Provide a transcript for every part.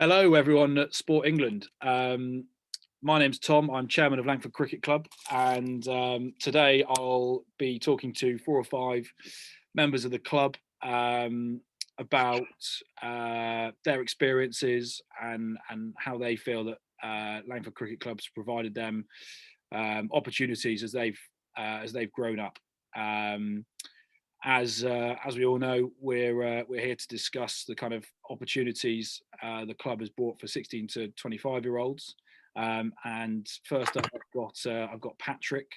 Hello, everyone at Sport England. My name's Tom. I'm chairman of Langford Cricket Club, and today I'll be talking to 4 or 5 members of the club about their experiences and how they feel that Langford Cricket Club's provided them opportunities as they've grown up. As we all know, we're here to discuss the kind of opportunities the club has brought for 16 to 25-year-olds. And first up, I've got Patrick,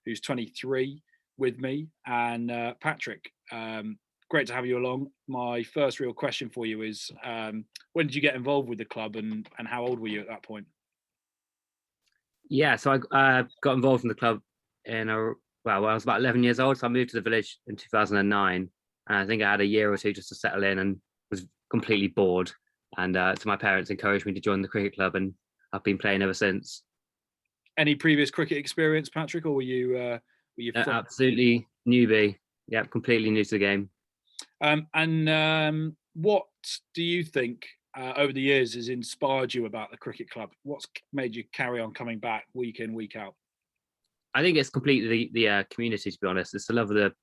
who's 23, with me. And Patrick, great to have you along. My first real question for you is, when did you get involved with the club, and how old were you at that point? Yeah, so I got involved in the club when I was about 11 years old. So I moved to the village in 2009. And I think I had a year or two just to settle in and was completely bored. And so my parents encouraged me to join the cricket club, and I've been playing ever since. Any previous cricket experience, Patrick, or were you Absolutely newbie. Yeah, completely new to the game. What do you think over the years has inspired you about the cricket club? What's made you carry on coming back week in, week out? I think it's completely the community. To be honest, it's the love of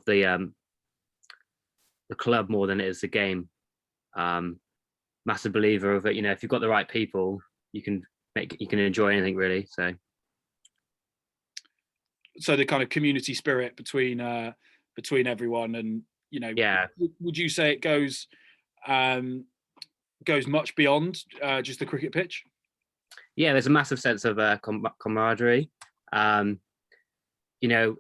the club more than it is the game. Massive believer of it. You know, if you've got the right people, you can enjoy anything really. So the kind of community spirit between everyone, and Yeah, would you say it goes much beyond just the cricket pitch? yeah. There's a massive sense of camaraderie. You know,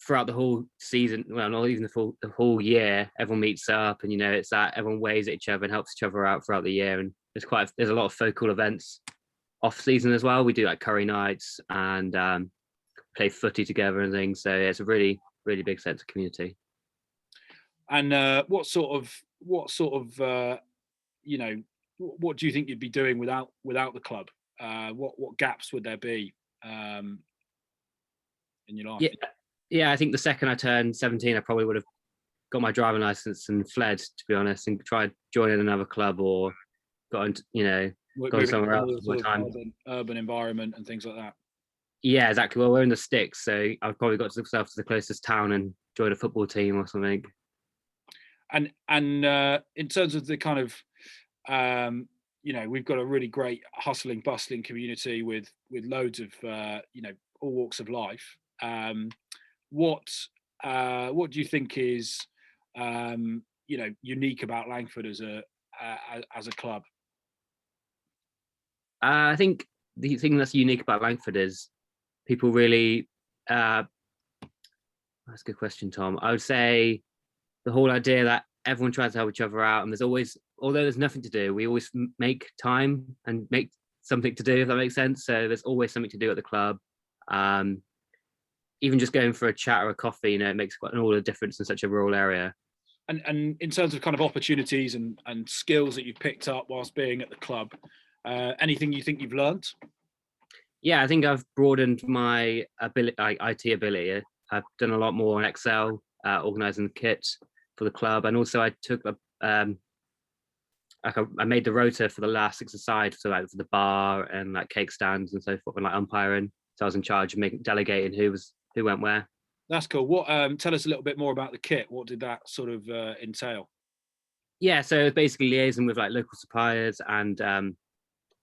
throughout the whole season, well, not even the whole year, everyone meets up, and it's that everyone waves at each other and helps each other out throughout the year. And there's a lot of focal events off season as well. We do like curry nights and play footy together and things. So yeah, it's a really, really big sense of community. And what do you think you'd be doing without the club? What gaps would there be in your life? Yeah. I think the second I turned 17, I probably would have got my driving license and fled, to be honest, and tried joining another club or gone somewhere else with my time. Urban environment and things like that. Yeah, exactly. Well, we're in the sticks, so I've probably got myself to the closest town and joined a football team or something. And in terms of the kind of we've got a really great hustling, bustling community with loads of all walks of life. What do you think is unique about Langford as a club? I think the thing that's unique about Langford is people really. That's a good question, Tom. I would say the whole idea that everyone tries to help each other out, and although there's nothing to do, we always make time and make something to do, if that makes sense. So there's always something to do at the club. Even just going for a chat or a coffee, it makes quite all the difference in such a rural area. And in terms of kind of opportunities and skills that you've picked up whilst being at the club, anything you think you've learned? Yeah, I think I've broadened my ability, like IT ability. I've done a lot more on Excel, organising the kit for the club, and also I took I made the rota for the last six-a-side, so like for the bar and like cake stands and so forth, and like umpiring. So I was in charge of delegating who went where. That's cool. What tell us a little bit more about the kit. What did that sort of entail? Yeah, so it's basically liaising with like local suppliers and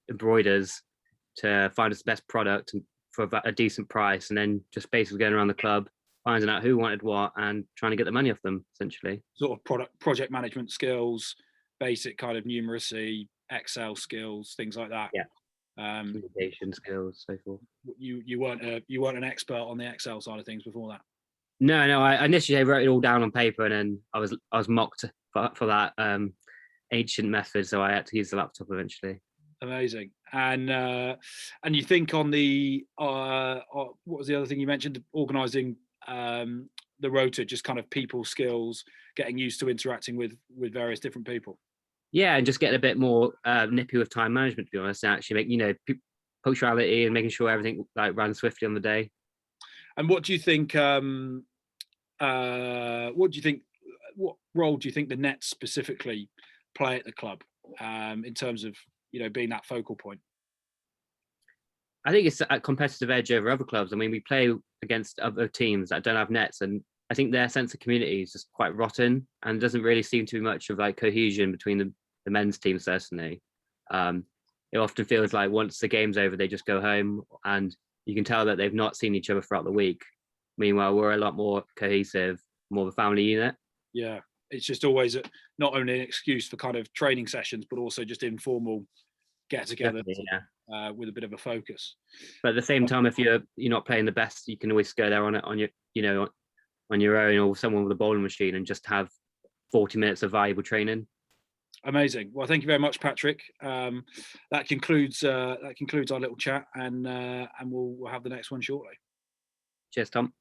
embroiders to find us the best product for a decent price, and then just basically going around the club, finding out who wanted what and trying to get the money off them, essentially. Sort of project management skills, basic kind of numeracy, Excel skills, things like that. Yeah. Communication skills, so forth. You weren't an expert on the Excel side of things before that? No. I initially wrote it all down on paper, and then I was mocked for that ancient method, so I had to use the laptop eventually. Amazing. And you think on the what was the other thing you mentioned? Organising the rota, just kind of people skills, getting used to interacting with various different people. Yeah, and just getting a bit more nippy with time management, to be honest, and actually make punctuality and making sure everything like ran swiftly on the day. And what do you think? What role do you think the Nets specifically play at the club? in terms of, you know, being that focal point? I think it's a competitive edge over other clubs. I mean, we play against other teams that don't have nets, and I think their sense of community is just quite rotten, and doesn't really seem to be much of like cohesion between the men's team. Certainly, it often feels like once the game's over, they just go home, and you can tell that they've not seen each other throughout the week. Meanwhile, we're a lot more cohesive, more of a family unit. Yeah, it's just always not only an excuse for kind of training sessions, but also just informal get-together with a bit of a focus. But at the same time, if you're not playing the best, you can always go there on your on your own, or someone with a bowling machine, and just have 40 minutes of valuable training. Amazing. Well, thank you very much, Patrick. That concludes our little chat, and we'll have the next one shortly. Cheers, Tom.